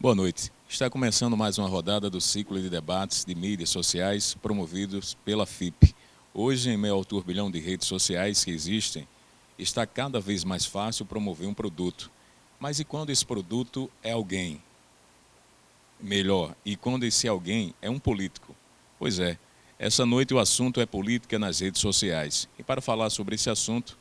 Boa noite. Está começando mais uma rodada do ciclo de debates de mídias sociais promovidos pela FIP. Hoje, em meio ao turbilhão de redes sociais que existem, está cada vez mais fácil promover um produto. Mas e quando esse produto é alguém? Melhor, e quando esse alguém é um político? Pois é, essa noite o assunto é política nas redes sociais. E para falar sobre esse assunto,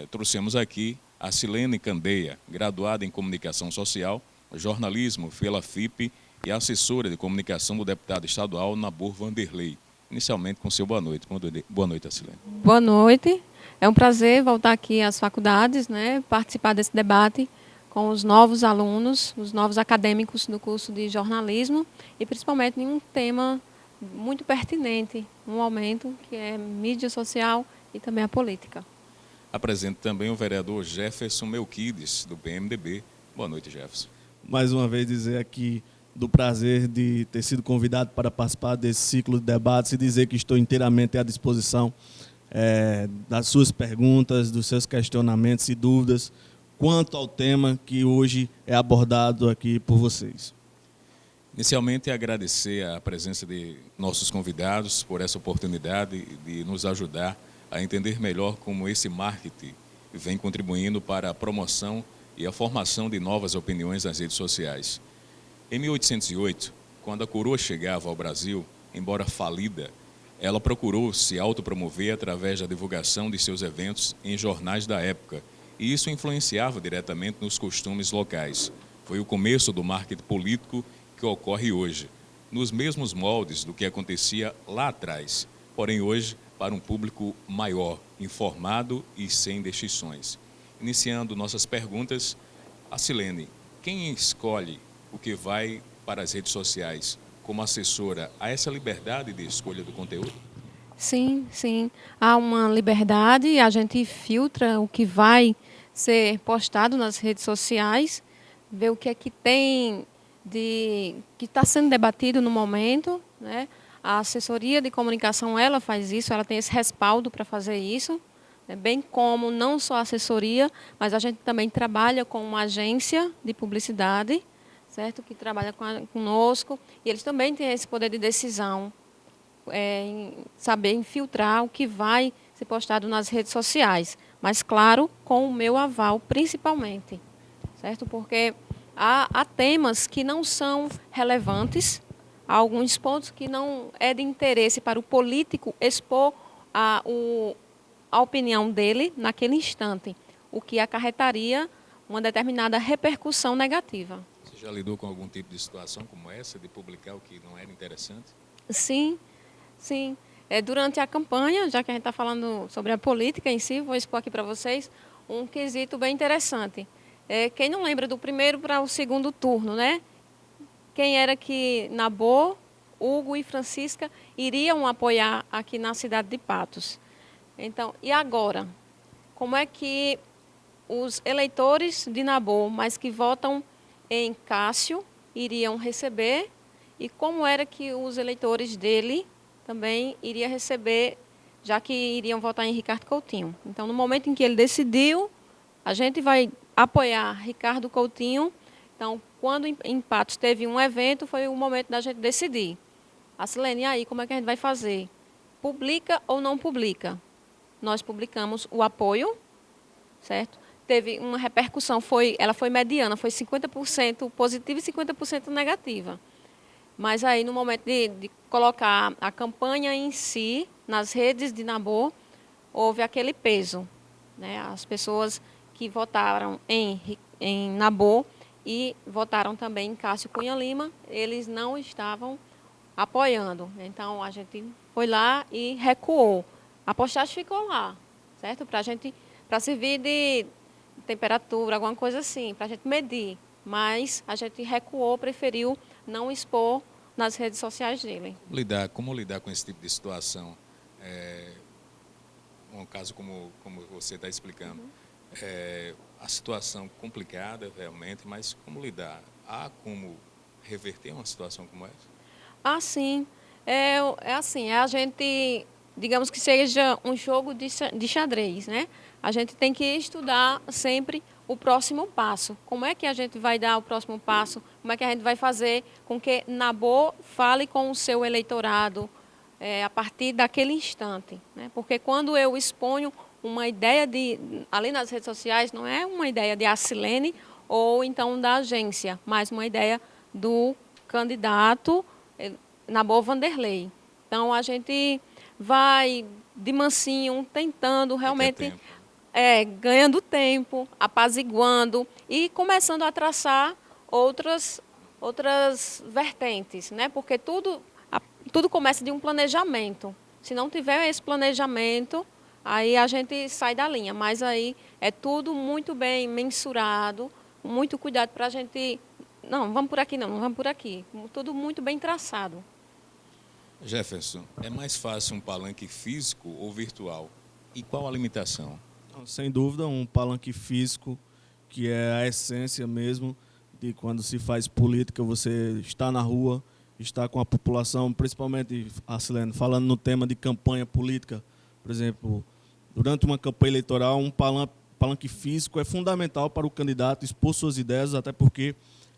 trouxemos aqui a Silene Candeia, graduada em Comunicação Social, Jornalismo pela FIP e assessora de comunicação do deputado estadual Nabor Vanderlei. Inicialmente com seu boa noite. Boa noite, Silene. Boa noite. É um prazer voltar aqui às faculdades, participar desse debate com os novos alunos, os novos acadêmicos do curso de jornalismo e principalmente em um tema muito pertinente no momento, que é mídia social e também a política. Apresento também o vereador Jefferson Melquides, do PMDB. Boa noite, Jefferson. Mais uma vez dizer aqui do prazer de ter sido convidado para participar desse ciclo de debates e dizer que estou inteiramente à disposição das suas perguntas, dos seus questionamentos e dúvidas quanto ao tema que hoje é abordado aqui por vocês. Inicialmente, agradecer a presença de nossos convidados por essa oportunidade de nos ajudar a entender melhor como esse marketing vem contribuindo para a promoção e a formação de novas opiniões nas redes sociais. Em 1808, quando a coroa chegava ao Brasil, embora falida, ela procurou se autopromover através da divulgação de seus eventos em jornais da época, e isso influenciava diretamente nos costumes locais. Foi o começo do marketing político que ocorre hoje, nos mesmos moldes do que acontecia lá atrás, porém hoje para um público maior, informado e sem distinções. Iniciando nossas perguntas, a Silene, quem escolhe o que vai para as redes sociais como assessora, há essa liberdade de escolha do conteúdo? Sim, sim. Há uma liberdade, a gente filtra o que vai ser postado nas redes sociais, vê o que é que tem que está sendo debatido no momento, né? A assessoria de comunicação, ela faz isso, ela tem esse respaldo para fazer isso, né? Bem como não só a assessoria, mas a gente também trabalha com uma agência de publicidade, certo? Que trabalha conosco, e eles também têm esse poder de decisão, em saber infiltrar o que vai ser postado nas redes sociais, mas claro, com o meu aval principalmente, certo? Porque há temas que não são relevantes, há alguns pontos que não é de interesse para o político expor a opinião dele naquele instante, o que acarretaria uma determinada repercussão negativa. Você já lidou com algum tipo de situação como essa, de publicar o que não era interessante? Sim, sim. Durante a campanha, já que a gente está falando sobre a política em si, vou expor aqui para vocês um quesito bem interessante. Quem não lembra do primeiro para o segundo turno, né? Quem era que Nabor, Hugo e Francisca iriam apoiar aqui na cidade de Patos. Então, e agora? Como é que os eleitores de Nabor, mas que votam em Cássio, iriam receber? E como era que os eleitores dele também iriam receber, já que iriam votar em Ricardo Coutinho? Então, no momento em que ele decidiu, a gente vai apoiar Ricardo Coutinho. Então, quando em Patos teve um evento, foi o momento da gente decidir. A Silene, e aí, como é que a gente vai fazer? Publica ou não publica? Nós publicamos o apoio, certo? Teve uma repercussão, ela foi mediana, foi 50% positiva e 50% negativa. Mas aí, no momento de colocar a campanha em si, nas redes de Nabor, houve aquele peso, né? As pessoas que votaram em Nabor e votaram também em Cássio Cunha Lima, eles não estavam apoiando. Então, a gente foi lá e recuou. A postagem ficou lá, certo? Para servir de temperatura, alguma coisa assim, para a gente medir. Mas a gente recuou, preferiu não expor nas redes sociais dele. Como lidar com esse tipo de situação? Um caso como você está explicando. A situação complicada, realmente, mas como lidar? Há como reverter uma situação como essa? Assim, é assim, é a gente digamos que seja um jogo de xadrez, né? A gente tem que estudar sempre o próximo passo. Como é que a gente vai dar o próximo passo? Como é que a gente vai fazer com que Nabor fale com o seu eleitorado a partir daquele instante, né? Porque quando eu exponho uma ideia ali nas redes sociais, não é uma ideia de Acilene ou então da agência, mas uma ideia do candidato Nabor Vanderlei. Então, a gente vai de mansinho, tentando realmente, ganhando tempo, apaziguando e começando a traçar outras vertentes, né? Porque tudo começa de um planejamento. Se não tiver esse planejamento, aí a gente sai da linha. Mas aí é tudo muito bem mensurado, muito cuidado para a gente... Não, vamos por aqui não vamos por aqui. Tudo muito bem traçado. Jefferson, é mais fácil um palanque físico ou virtual? E qual a limitação? Sem dúvida, um palanque físico, que é a essência mesmo de quando se faz política, você está na rua, está com a população, principalmente, Acilene, falando no tema de campanha política, por exemplo, durante uma campanha eleitoral, um palanque físico é fundamental para o candidato expor suas ideias, até porque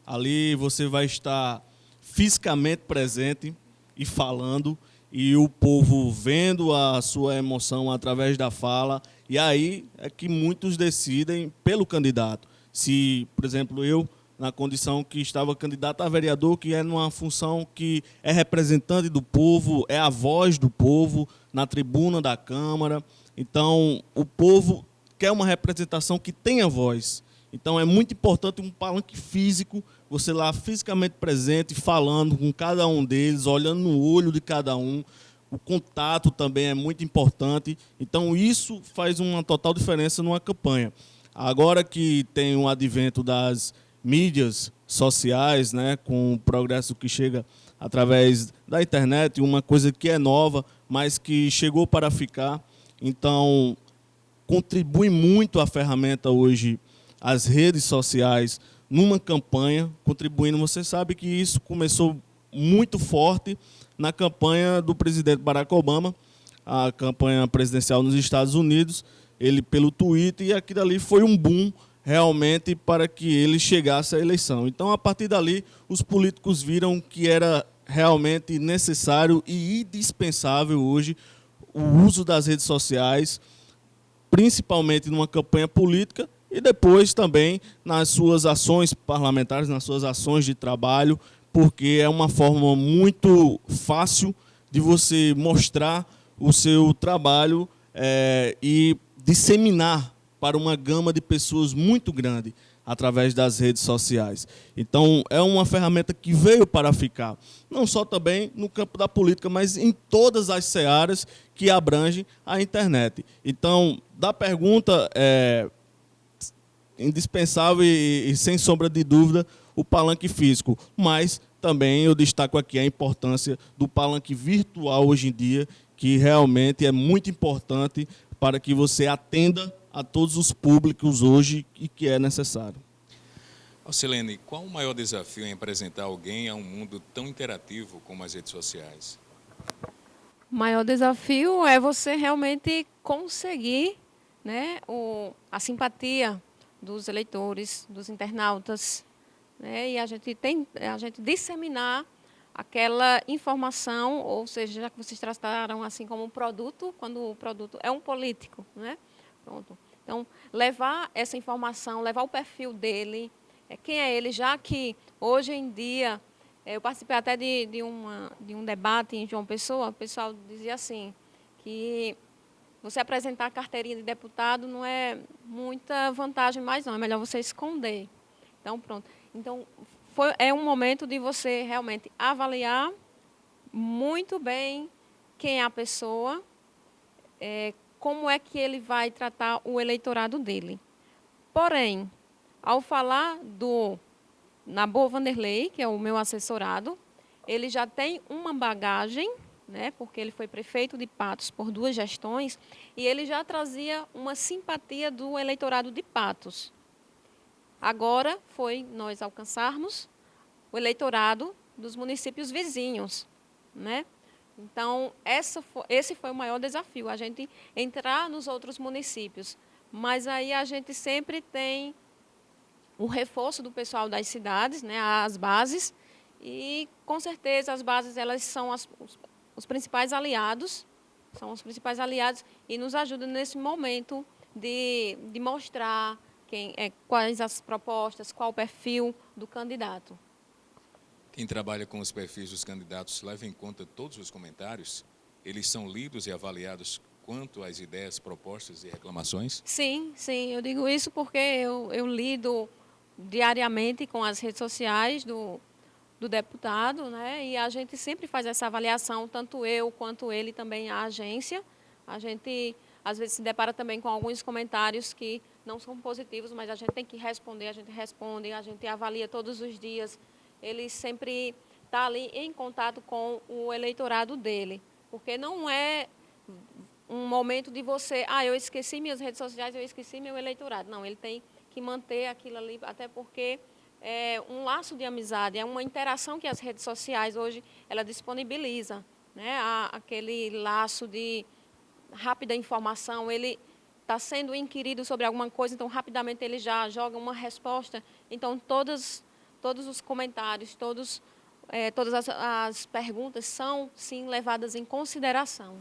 ali você vai estar fisicamente presente e falando, e o povo vendo a sua emoção através da fala, e aí é que muitos decidem pelo candidato. Se, por exemplo, eu, na condição que estava candidato a vereador, que é numa função que é representante do povo, é a voz do povo na tribuna da Câmara, então o povo quer uma representação que tenha voz. Então é muito importante um palanque físico, você lá fisicamente presente, falando com cada um deles, olhando no olho de cada um. O contato também é muito importante. Então isso faz uma total diferença numa campanha. Agora que tem o advento das mídias sociais, né, com o progresso que chega através da internet, uma coisa que é nova, mas que chegou para ficar. Então contribui muito a ferramenta hoje, as redes sociais, numa campanha, contribuindo. Você sabe que isso começou muito forte na campanha do presidente Barack Obama, a campanha presidencial nos Estados Unidos, ele pelo Twitter, e aquilo ali foi um boom realmente para que ele chegasse à eleição. Então, a partir dali, os políticos viram que era realmente necessário e indispensável hoje o uso das redes sociais, principalmente numa campanha política, e depois também nas suas ações parlamentares, nas suas ações de trabalho, porque é uma forma muito fácil de você mostrar o seu trabalho e disseminar para uma gama de pessoas muito grande através das redes sociais. Então, é uma ferramenta que veio para ficar, não só também no campo da política, mas em todas as searas que abrangem a internet. Então, da pergunta, indispensável e sem sombra de dúvida, o palanque físico, mas também eu destaco aqui a importância do palanque virtual hoje em dia, que realmente é muito importante para que você atenda a todos os públicos hoje e que é necessário. Acilene, qual o maior desafio em apresentar alguém a um mundo tão interativo como as redes sociais? O maior desafio é você realmente conseguir, né, a simpatia dos eleitores, dos internautas, né, e a gente disseminar aquela informação, ou seja, já que vocês trataram assim como um produto, quando o produto é um político, né? Pronto. Então, levar essa informação, levar o perfil dele, quem é ele, já que hoje em dia, eu participei até de um debate em João Pessoa, o pessoal dizia assim, que você apresentar a carteirinha de deputado não é muita vantagem mais não, é melhor você esconder. Então, pronto. Então, é um momento de você realmente avaliar muito bem quem é a pessoa, como é que ele vai tratar o eleitorado dele. Porém, ao falar do Nabor Vanderlei, que é o meu assessorado, ele já tem uma bagagem, né, porque ele foi prefeito de Patos por 2 gestões, e ele já trazia uma simpatia do eleitorado de Patos. Agora foi nós alcançarmos o eleitorado dos municípios vizinhos, né? Então, esse foi o maior desafio, a gente entrar nos outros municípios. Mas aí a gente sempre tem o reforço do pessoal das cidades, né, as bases, e com certeza as bases elas são os principais aliados, e nos ajudam nesse momento de mostrar quais as propostas, qual o perfil do candidato. Quem trabalha com os perfis dos candidatos leva em conta todos os comentários? Eles são lidos e avaliados quanto às ideias, propostas e reclamações? Sim, eu digo isso porque eu lido diariamente com as redes sociais do deputado, né? E a gente sempre faz essa avaliação, tanto eu quanto ele, também a agência. A gente, às vezes, se depara também com alguns comentários que não são positivos, mas a gente tem que responder, a gente responde, a gente avalia todos os dias. Ele sempre está ali em contato com o eleitorado dele, porque não é um momento de você, eu esqueci minhas redes sociais, eu esqueci meu eleitorado. Não, ele tem que manter aquilo ali, até porque é um laço de amizade, é uma interação que as redes sociais hoje ela disponibiliza, né? Aquele laço de rápida informação, ele está sendo inquirido sobre alguma coisa, então rapidamente ele já joga uma resposta. Então todos os comentários, todas as perguntas são sim levadas em consideração.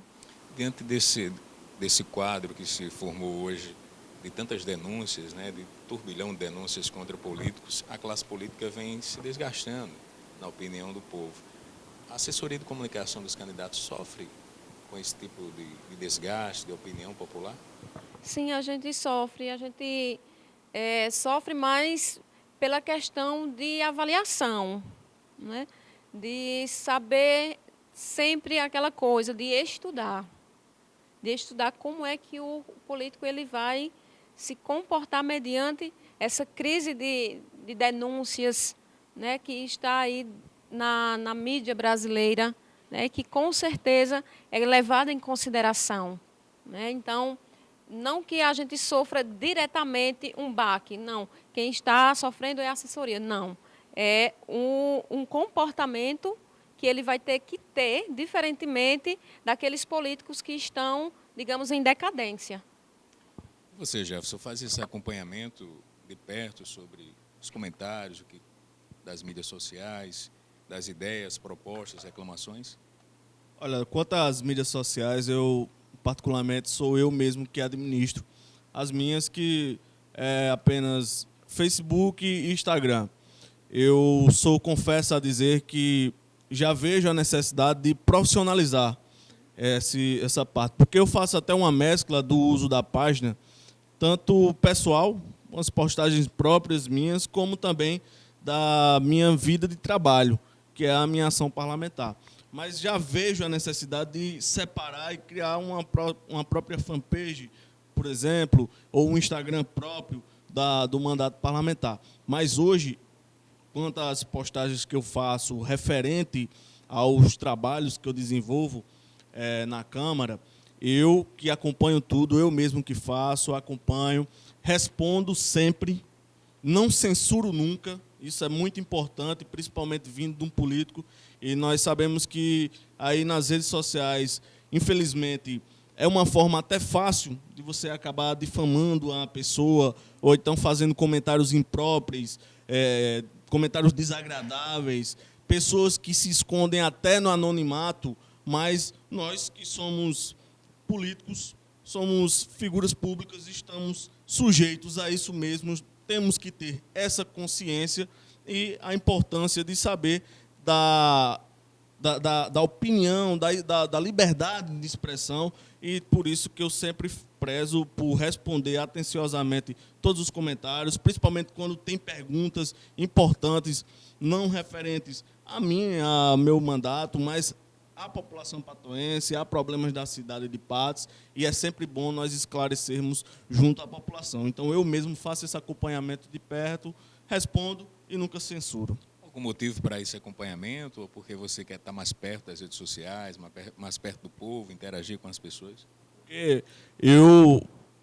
Diante desse quadro que se formou hoje, de tantas denúncias, né, de turbilhão de denúncias contra políticos, a classe política vem se desgastando, na opinião do povo. A assessoria de comunicação dos candidatos sofre com esse tipo de desgaste, de opinião popular? Sim, a gente sofre. A gente sofre mais pela questão de avaliação, né? De saber sempre aquela coisa, de estudar como é que o político ele vai se comportar mediante essa crise de denúncias, né, que está aí na mídia brasileira, né, que com certeza é levada em consideração, né? Então, não que a gente sofra diretamente um baque, não. Quem está sofrendo é a assessoria, não. É um comportamento que ele vai ter que ter, diferentemente daqueles políticos que estão, digamos, em decadência. Você, Jefferson, faz esse acompanhamento de perto sobre os comentários das mídias sociais, das ideias, propostas, reclamações? Olha, quanto às mídias sociais, eu particularmente sou eu mesmo que administro as minhas, que é apenas Facebook e Instagram. Eu confesso a dizer que já vejo a necessidade de profissionalizar essa parte, porque eu faço até uma mescla do uso da página, tanto pessoal, com as postagens próprias minhas, como também da minha vida de trabalho, que é a minha ação parlamentar. Mas já vejo a necessidade de separar e criar uma própria fanpage, por exemplo, ou um Instagram próprio do mandato parlamentar. Mas hoje, quanto às postagens que eu faço referente aos trabalhos que eu desenvolvo na Câmara, eu que acompanho tudo, eu mesmo que faço, acompanho, respondo sempre, não censuro nunca. Isso é muito importante, principalmente vindo de um político. E nós sabemos que aí nas redes sociais, infelizmente, é uma forma até fácil de você acabar difamando a pessoa, ou então fazendo comentários impróprios, comentários desagradáveis, pessoas que se escondem até no anonimato, mas nós que somos políticos, somos figuras públicas, estamos sujeitos a isso mesmo, temos que ter essa consciência e a importância de saber da opinião, da liberdade de expressão, e por isso que eu sempre prezo por responder atenciosamente todos os comentários, principalmente quando tem perguntas importantes, não referentes a mim, a meu mandato, mas à população patoense, há problemas da cidade de Patos, e é sempre bom nós esclarecermos junto à população. Então, eu mesmo faço esse acompanhamento de perto, respondo e nunca censuro. Algum motivo para esse acompanhamento, ou porque você quer estar mais perto das redes sociais, mais perto do povo, interagir com as pessoas? Porque eu,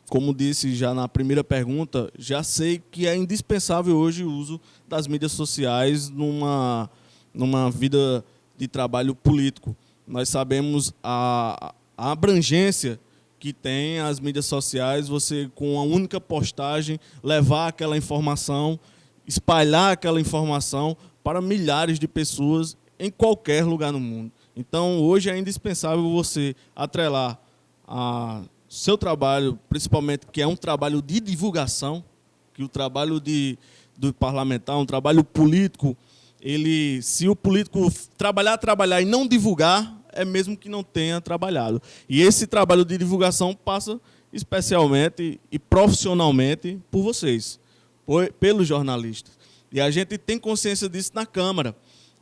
como disse já na primeira pergunta, já sei que é indispensável hoje o uso das mídias sociais numa vida de trabalho político. nós sabemos a abrangência que tem as mídias sociais, você com a única postagem levar aquela informação, espalhar aquela informação para milhares de pessoas em qualquer lugar no mundo. Então, hoje é indispensável você atrelar a seu trabalho, principalmente que é um trabalho de divulgação, que o trabalho do parlamentar, um trabalho político, se o político trabalhar e não divulgar, é mesmo que não tenha trabalhado. E esse trabalho de divulgação passa especialmente e profissionalmente por vocês, pelos jornalistas. E a gente tem consciência disso na Câmara.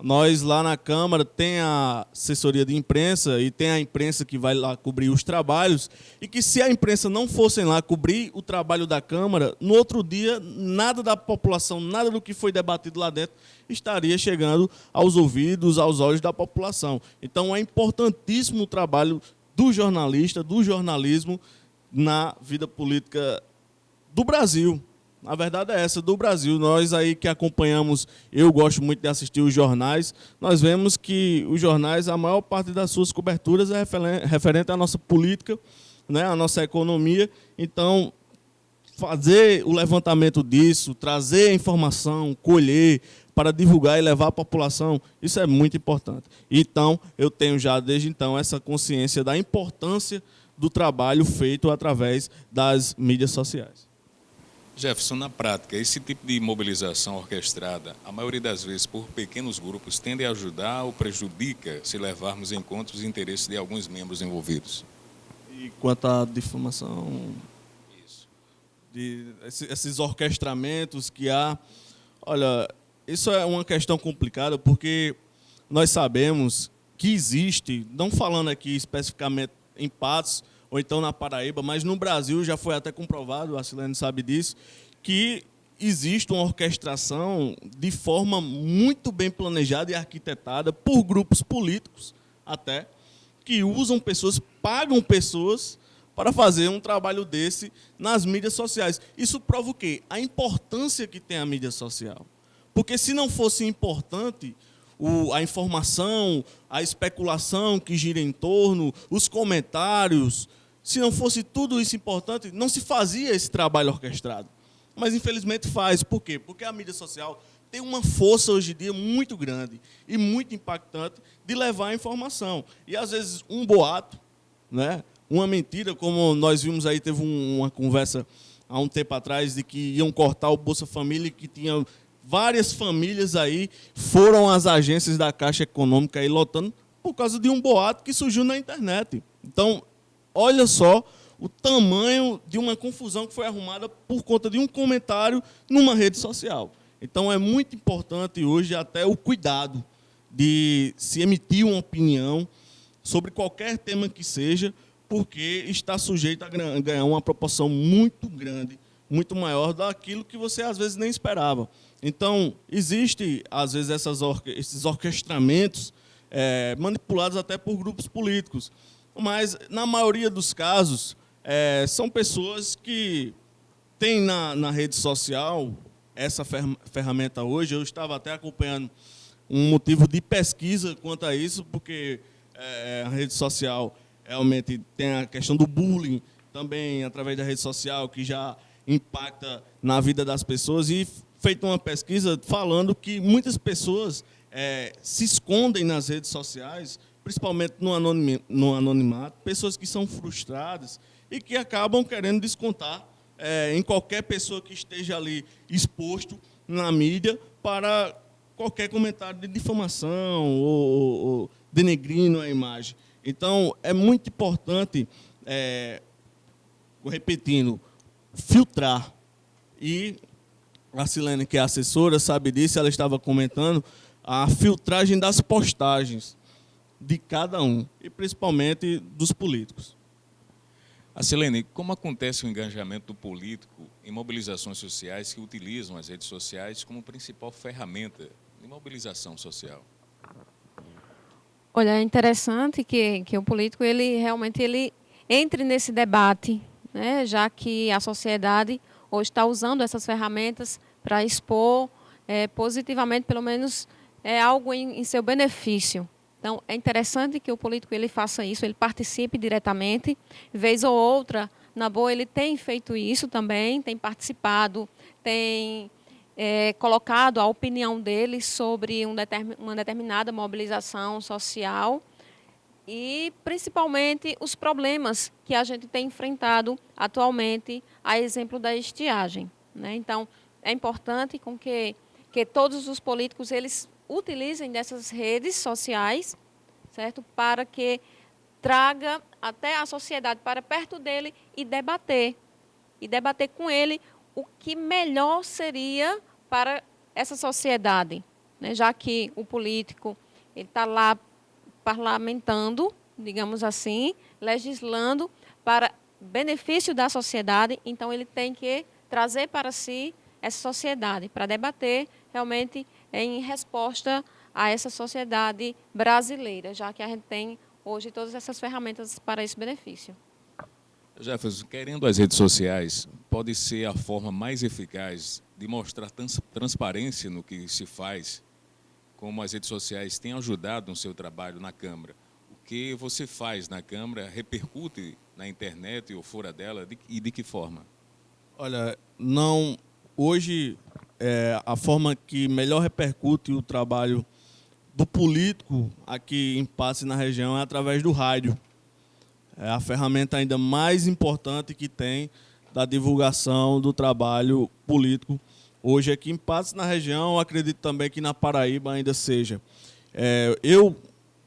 Nós lá na Câmara tem a assessoria de imprensa e tem a imprensa que vai lá cobrir os trabalhos, e que se a imprensa não fossem lá cobrir o trabalho da Câmara, no outro dia nada da população, nada do que foi debatido lá dentro estaria chegando aos ouvidos, aos olhos da população. Então é importantíssimo o trabalho do jornalista, do jornalismo na vida política do Brasil. A verdade é essa, do Brasil. Nós aí que acompanhamos, eu gosto muito de assistir os jornais, nós vemos que os jornais, a maior parte das suas coberturas é referente à nossa política, né, à nossa economia. Então, fazer o levantamento disso, trazer a informação, colher, para divulgar e levar à população, isso é muito importante. Então, eu tenho já, desde então, essa consciência da importância do trabalho feito através das mídias sociais. Jefferson, na prática, esse tipo de mobilização orquestrada, a maioria das vezes por pequenos grupos, tende a ajudar ou prejudica se levarmos em conta os interesses de alguns membros envolvidos? E quanto à difamação, esses orquestramentos que há, olha, isso é uma questão complicada, porque nós sabemos que existe, não falando aqui especificamente em Patos, ou então na Paraíba, mas no Brasil já foi até comprovado, a Silene sabe disso, que existe uma orquestração de forma muito bem planejada e arquitetada por grupos políticos até, que usam pessoas, pagam pessoas para fazer um trabalho desse nas mídias sociais. Isso prova o quê? A importância que tem a mídia social. Porque se não fosse importante a informação, a especulação que gira em torno, os comentários, se não fosse tudo isso importante, não se fazia esse trabalho orquestrado. Mas, infelizmente, faz. Por quê? Porque a mídia social tem uma força, hoje em dia, muito grande e muito impactante de levar a informação. E, às vezes, um boato, né, uma mentira, como nós vimos aí, teve uma conversa há um tempo atrás de que iam cortar o Bolsa Família, que tinha várias famílias aí, foram às agências da Caixa Econômica aí lotando por causa de um boato que surgiu na internet. Então, olha só o tamanho de uma confusão que foi arrumada por conta de um comentário numa rede social. Então, é muito importante hoje até o cuidado de se emitir uma opinião sobre qualquer tema que seja, porque está sujeito a ganhar uma proporção muito grande, muito maior daquilo que você, às vezes, nem esperava. Então, existe, às vezes, esses orquestramentos manipulados até por grupos políticos. Mas, na maioria dos casos, são pessoas que têm na rede social essa ferramenta hoje. Eu estava até acompanhando um motivo de pesquisa quanto a isso, porque a rede social realmente tem a questão do bullying, também através da rede social, que já impacta na vida das pessoas, e feito uma pesquisa falando que muitas pessoas se escondem nas redes sociais, principalmente no anonimato, pessoas que são frustradas e que acabam querendo descontar em qualquer pessoa que esteja ali exposto na mídia para qualquer comentário de difamação ou denegrindo a imagem. Então, é muito importante, repetindo, filtrar. E a Silene, que é assessora, sabe disso, ela estava comentando a filtragem das postagens de cada um, e principalmente dos políticos. A Silene, como acontece o engajamento do político em mobilizações sociais que utilizam as redes sociais como principal ferramenta de mobilização social? Olha, é interessante que o político realmente entre nesse debate, né, já que a sociedade hoje está usando essas ferramentas para expor positivamente, pelo menos, algo em seu benefício. Então, é interessante que o político ele faça isso, ele participe diretamente. Vez ou outra, na boa, ele tem feito isso também, tem participado, tem colocado a opinião dele sobre uma determinada mobilização social e, principalmente, os problemas que a gente tem enfrentado atualmente, a exemplo da estiagem, né? Então, é importante que todos os políticos eles utilizem dessas redes sociais, certo? Para que traga até a sociedade para perto dele e debater com ele o que melhor seria para essa sociedade, né? Já que o político ele está lá parlamentando, digamos assim, legislando para benefício da sociedade, então ele tem que trazer para si essa sociedade, para debater realmente em resposta a essa sociedade brasileira, já que a gente tem hoje todas essas ferramentas para esse benefício. Jefferson, querendo as redes sociais, pode ser a forma mais eficaz de mostrar transparência no que se faz, como as redes sociais têm ajudado no seu trabalho na Câmara. O que você faz na Câmara repercute na internet ou fora dela e de que forma? Olha, não. Hoje, a forma que melhor repercute o trabalho do político aqui em Patos e na região é através do rádio. É a ferramenta ainda mais importante que tem da divulgação do trabalho político. Hoje aqui em Patos, na região, acredito também que na Paraíba ainda seja. Eu,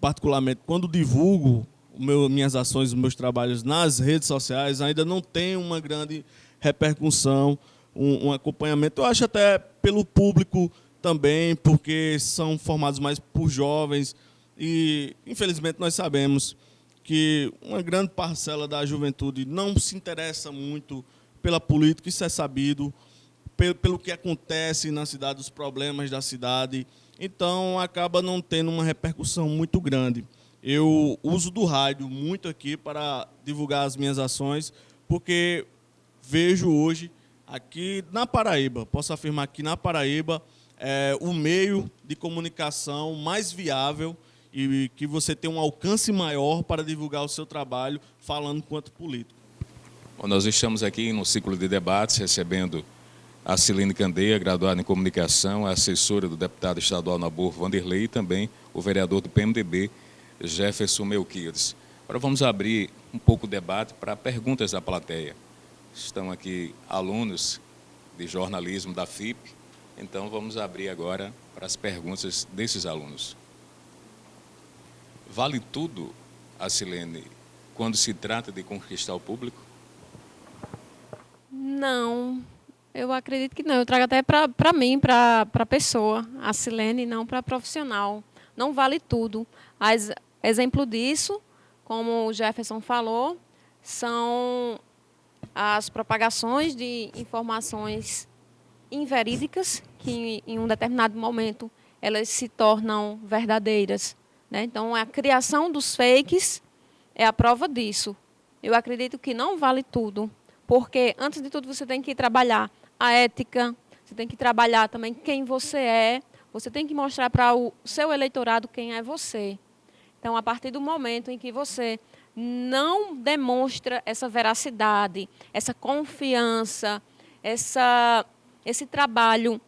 particularmente, quando divulgo minhas ações, os meus trabalhos nas redes sociais, ainda não tenho uma grande repercussão, um acompanhamento. Eu acho até pelo público também, porque são formados mais por jovens e, infelizmente, nós sabemos que uma grande parcela da juventude não se interessa muito pela política, isso é sabido, pelo que acontece na cidade, os problemas da cidade, então acaba não tendo uma repercussão muito grande. Eu uso do rádio muito aqui para divulgar as minhas ações, porque vejo hoje, aqui na Paraíba, posso afirmar que na Paraíba é o meio de comunicação mais viável e que você tem um alcance maior para divulgar o seu trabalho falando quanto político. Bom, nós estamos aqui no ciclo de debates recebendo a Silene Candeia, graduada em comunicação, assessora do deputado estadual Nabor Vanderlei e também o vereador do PMDB, Jefferson Melquiades. Agora vamos abrir um pouco o debate para perguntas da plateia. Estão aqui alunos de jornalismo da FIP, então vamos abrir agora para as perguntas desses alunos. Vale tudo, a Silene, quando se trata de conquistar o público? Não, eu acredito que não. Eu trago até para mim, para a pessoa, a Silene, não para profissional. Não vale tudo. Exemplo disso, como o Jefferson falou, são as propagações de informações inverídicas, que em um determinado momento elas se tornam verdadeiras, né? Então, a criação dos fakes é a prova disso. Eu acredito que não vale tudo, porque, antes de tudo, você tem que trabalhar a ética, você tem que trabalhar também quem você tem que mostrar para o seu eleitorado quem é você. Então, a partir do momento em que você não demonstra essa veracidade, essa confiança, esse trabalho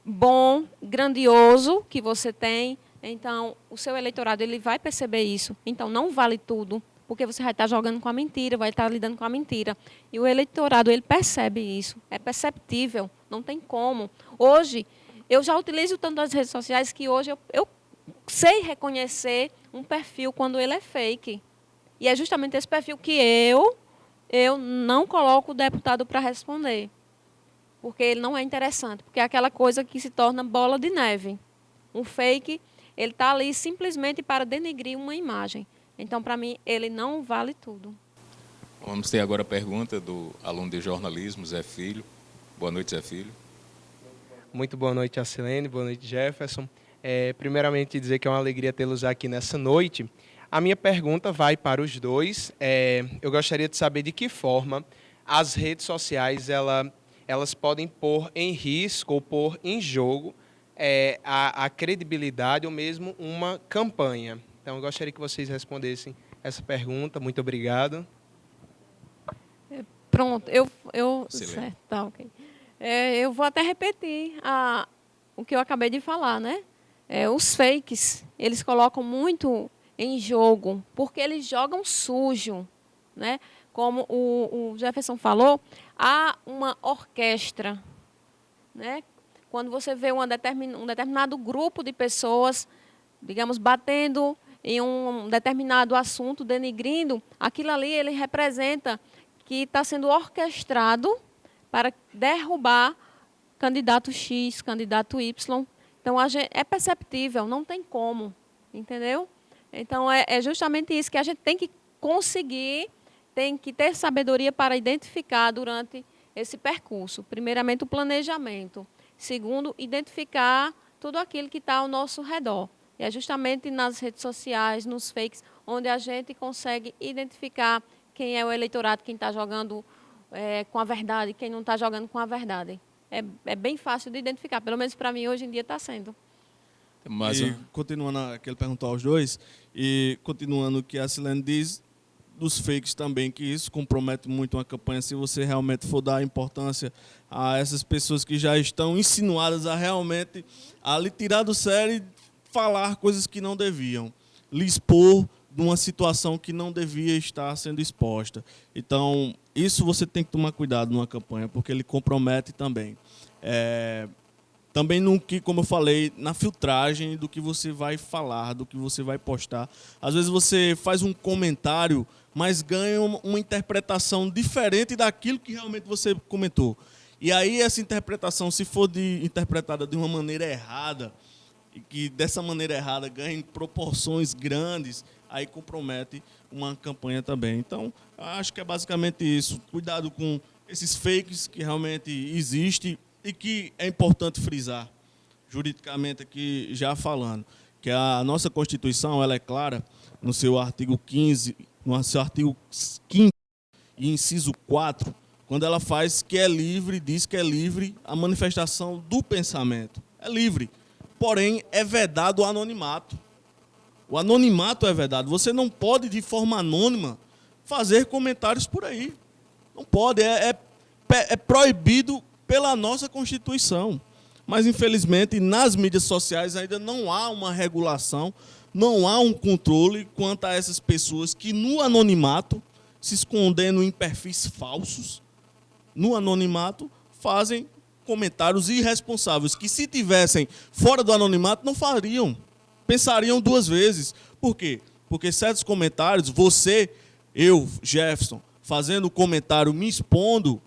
bom, grandioso que você tem, então o seu eleitorado ele vai perceber isso. Então não vale tudo, porque você vai estar jogando com a mentira, vai estar lidando com a mentira. E o eleitorado ele percebe isso, é perceptível, não tem como. Hoje, eu já utilizo tanto as redes sociais que hoje eu sei reconhecer um perfil quando ele é fake. E é justamente esse perfil que eu não coloco o deputado para responder. Porque ele não é interessante. Porque é aquela coisa que se torna bola de neve. Um fake, ele está ali simplesmente para denegrir uma imagem. Então, para mim, ele não vale tudo. Vamos ter agora a pergunta do aluno de jornalismo, Zé Filho. Boa noite, Zé Filho. Muito boa noite, Silene. Boa noite, Jefferson. Primeiramente, dizer que é uma alegria tê-los aqui nessa noite. A minha pergunta vai para os dois. Eu gostaria de saber de que forma as redes sociais elas podem pôr em risco ou pôr em jogo a credibilidade ou mesmo uma campanha. Então, eu gostaria que vocês respondessem essa pergunta. Muito obrigado. Pronto, Excelente. certo, tá, ok. Eu vou até repetir o que eu acabei de falar, né? Os fakes, eles colocam muito em jogo, porque eles jogam sujo, né? Como o Jefferson falou, há uma orquestra, né? Quando você vê um determinado grupo de pessoas, digamos, batendo em um determinado assunto, denigrindo, aquilo ali ele representa que está sendo orquestrado para derrubar candidato X, candidato Y. Então, é perceptível, não tem como, entendeu? Então, é justamente isso que a gente tem que conseguir, tem que ter sabedoria para identificar durante esse percurso. Primeiramente, o planejamento. Segundo, identificar tudo aquilo que está ao nosso redor. E é justamente nas redes sociais, nos fakes, onde a gente consegue identificar quem é o eleitorado, quem está jogando com a verdade, quem não está jogando com a verdade. É bem fácil de identificar, pelo menos para mim hoje em dia está sendo. Mas, E continuando, que ele perguntou aos dois, e continuando o que a Silene diz, dos fakes também, que isso compromete muito uma campanha, se você realmente for dar importância a essas pessoas que já estão insinuadas a realmente lhe tirar do sério e falar coisas que não deviam, lhe expor de uma situação que não devia estar sendo exposta. Então, isso você tem que tomar cuidado numa campanha, porque ele compromete também. Também no que, como eu falei, na filtragem do que você vai falar, do que você vai postar. Às vezes você faz um comentário, mas ganha uma interpretação diferente daquilo que realmente você comentou. E aí essa interpretação, se for interpretada de uma maneira errada, e que dessa maneira errada ganhe proporções grandes, aí compromete uma campanha também. Então, acho que é basicamente isso. Cuidado com esses fakes que realmente existem e que é importante frisar, juridicamente aqui já falando, que a nossa Constituição ela é clara no seu artigo 15, no seu artigo 5º e inciso 4, quando ela faz que é livre, diz que é livre a manifestação do pensamento. É livre, porém é vedado o anonimato. O anonimato é vedado. Você não pode, de forma anônima, fazer comentários por aí. Não pode, é proibido pela nossa Constituição. Mas, infelizmente, nas mídias sociais ainda não há uma regulação, não há um controle quanto a essas pessoas que, no anonimato, se escondendo em perfis falsos, no anonimato, fazem comentários irresponsáveis, que se tivessem fora do anonimato, não fariam. Pensariam duas vezes. Por quê? Porque certos comentários, eu, Jefferson, fazendo comentário, me expondo,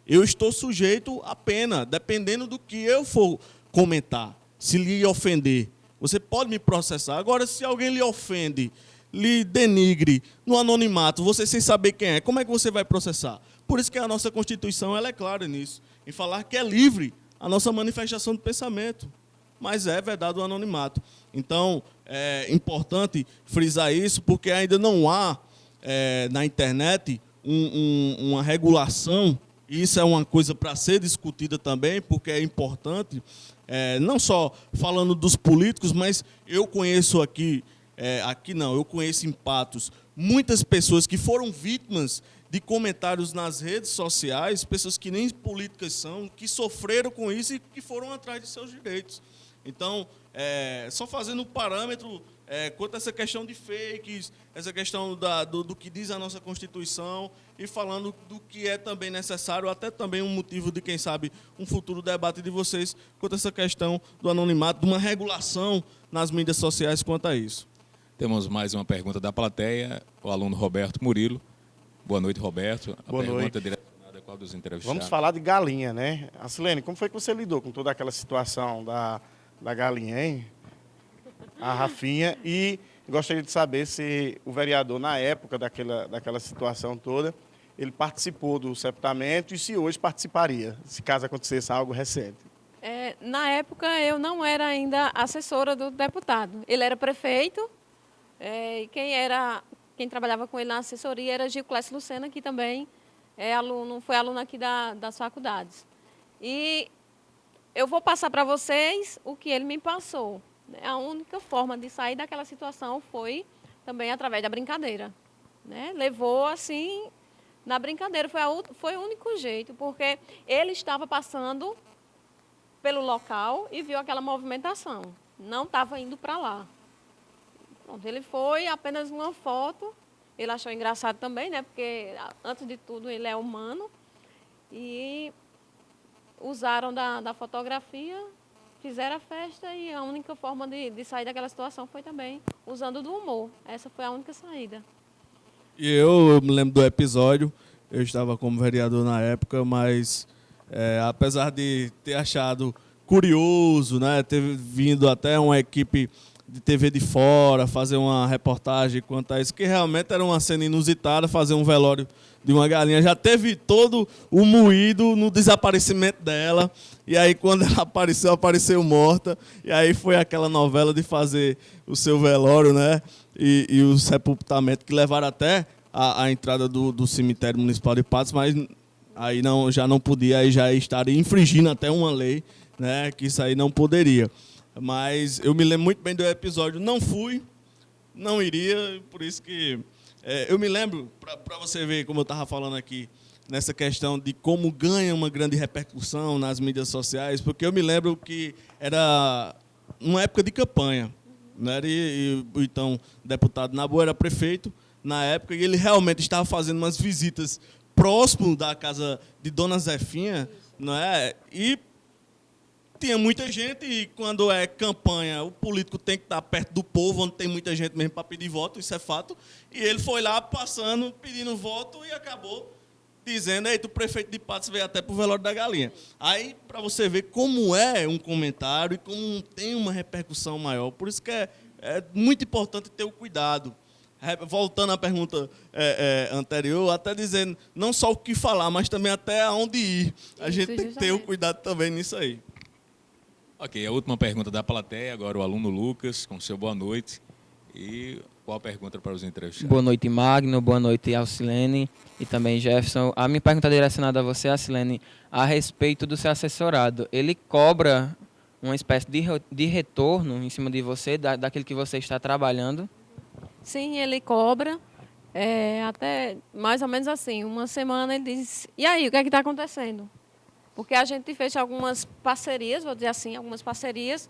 eu estou sujeito à pena, dependendo do que eu for comentar. Se lhe ofender, você pode me processar. Agora, se alguém lhe ofende, lhe denigre no anonimato, você sem saber quem é, como é que você vai processar? Por isso que a nossa Constituição ela é clara nisso, em falar que é livre a nossa manifestação de pensamento, mas é vedado o anonimato. Então, é importante frisar isso, porque ainda não há na internet uma regulação. E isso é uma coisa para ser discutida também, porque é importante, não só falando dos políticos, mas eu conheço eu conheço em Patos muitas pessoas que foram vítimas de comentários nas redes sociais, pessoas que nem políticas são, que sofreram com isso e que foram atrás de seus direitos. Então, só fazendo um parâmetro quanto a essa questão de fakes, essa questão do que diz a nossa Constituição e falando do que é também necessário, até também um motivo de, quem sabe, um futuro debate de vocês quanto a essa questão do anonimato, de uma regulação nas mídias sociais quanto a isso. Temos mais uma pergunta da plateia, o aluno Roberto Murilo. Boa noite, Roberto. Boa pergunta noite. direcionada a qual dos entrevistados? Vamos falar de galinha, né? Silene, como foi que você lidou com toda aquela situação da galinha, hein? A Rafinha. E gostaria de saber se o vereador, na época daquela situação toda, ele participou do sepultamento e se hoje participaria, se caso acontecesse algo recente. Na época, eu não era ainda assessora do deputado. Ele era prefeito, e quem trabalhava com ele na assessoria era Gil Clécio Lucena, que também foi aluno aqui das faculdades. E eu vou passar para vocês o que ele me passou. A única forma de sair daquela situação foi também através da brincadeira, né? Levou assim, na brincadeira, foi o único jeito, porque ele estava passando pelo local e viu aquela movimentação, não estava indo para lá. Pronto, ele foi, apenas uma foto, ele achou engraçado também, né? Porque, antes de tudo, ele é humano, e usaram da fotografia, fizeram a festa, e a única forma de sair daquela situação foi também usando do humor. Essa foi a única saída. E eu me lembro do episódio, eu estava como vereador na época, mas apesar de ter achado curioso, né, ter vindo até uma equipe de TV de fora, fazer uma reportagem quanto a isso, que realmente era uma cena inusitada, fazer um velório de uma galinha. Já teve todo o moído no desaparecimento dela, e aí quando ela apareceu morta, e aí foi aquela novela de fazer o seu velório, né, e o sepultamento, que levaram até a entrada do cemitério municipal de Patos, mas aí já não podia, aí já estaria infringindo até uma lei, né, que isso aí não poderia. Mas eu me lembro muito bem do episódio. Não fui, não iria, por isso que... eu me lembro, para você ver, como eu estava falando aqui, nessa questão de como ganha uma grande repercussão nas mídias sociais, porque eu me lembro que era uma época de campanha, né? E o então deputado Nabu era prefeito na época, e ele realmente estava fazendo umas visitas próximo da casa de Dona Zefinha, não é? E tinha muita gente, e quando é campanha, o político tem que estar perto do povo, onde tem muita gente mesmo para pedir voto, isso é fato. E ele foi lá passando, pedindo voto, e acabou dizendo: eita, o prefeito de Patos veio até para o velório da galinha. Aí, para você ver como é um comentário e como tem uma repercussão maior. Por isso que é muito importante ter o cuidado. Voltando à pergunta anterior, até dizendo não só o que falar, mas também até aonde ir. A gente tem que ter o cuidado também nisso aí. Ok, a última pergunta da plateia, agora o aluno Lucas, com seu boa noite. E qual a pergunta para os entrevistados? Boa noite, Magno. Boa noite, Alcilene e também Jefferson. A minha pergunta é direcionada a você, Alcilene, a respeito do seu assessorado. Ele cobra uma espécie de retorno em cima de você, daquilo que você está trabalhando? Sim, ele cobra. Até mais ou menos assim, uma semana ele diz: e aí, o que é que está acontecendo? Porque a gente fez algumas parcerias, vou dizer assim, algumas parcerias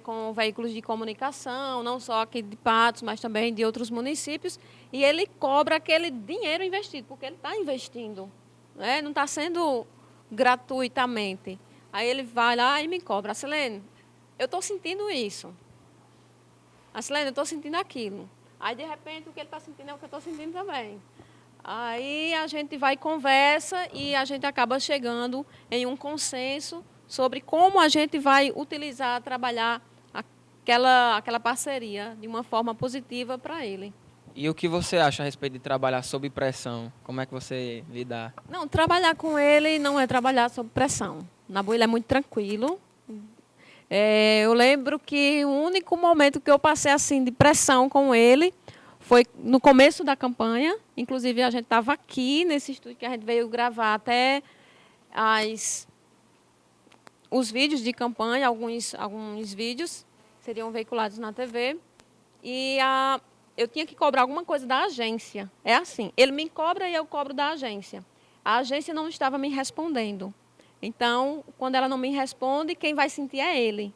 com veículos de comunicação, não só aqui de Patos, mas também de outros municípios, e ele cobra aquele dinheiro investido, porque ele está investindo, né? Não está sendo gratuitamente. Aí ele vai lá e me cobra: Alcilene, eu estou sentindo isso. Alcilene, eu estou sentindo aquilo. Aí, de repente, o que ele está sentindo é o que eu estou sentindo também. Aí a gente vai, conversa, e a gente acaba chegando em um consenso sobre como a gente vai utilizar, trabalhar aquela parceria de uma forma positiva para ele. E o que você acha a respeito de trabalhar sob pressão? Como é que você lidar? Não, trabalhar com ele não é trabalhar sob pressão. Nabu, ele é muito tranquilo. Eu lembro que o único momento que eu passei assim de pressão com ele foi no começo da campanha. Inclusive, a gente estava aqui nesse estúdio que a gente veio gravar até os vídeos de campanha, alguns vídeos seriam veiculados na TV. E eu tinha que cobrar alguma coisa da agência. É assim, ele me cobra e eu cobro da agência. A agência não estava me respondendo. Então, quando ela não me responde, quem vai sentir é ele.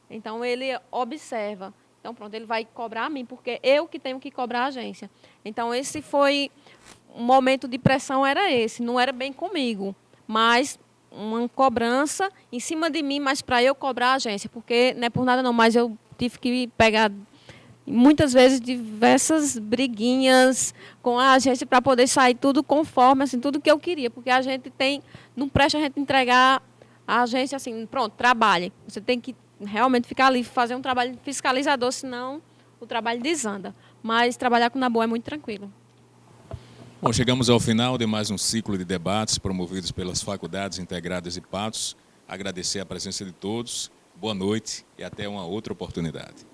Então, ele observa. Então, pronto, ele vai cobrar a mim, porque eu que tenho que cobrar a agência. Então, esse foi um momento de pressão, era esse. Não era bem comigo, mas uma cobrança em cima de mim, mas para eu cobrar a agência. Porque não é por nada não, mas eu tive que pegar muitas vezes diversas briguinhas com a agência para poder sair tudo conforme, assim, tudo que eu queria. Porque a gente não presta a gente entregar a agência assim, pronto, trabalhe. Você tem que realmente ficar ali, fazer um trabalho fiscalizador, senão o trabalho desanda. Mas trabalhar com o Nabu é muito tranquilo. Bom, chegamos ao final de mais um ciclo de debates promovidos pelas Faculdades Integradas de Patos. Agradecer a presença de todos, boa noite e até uma outra oportunidade.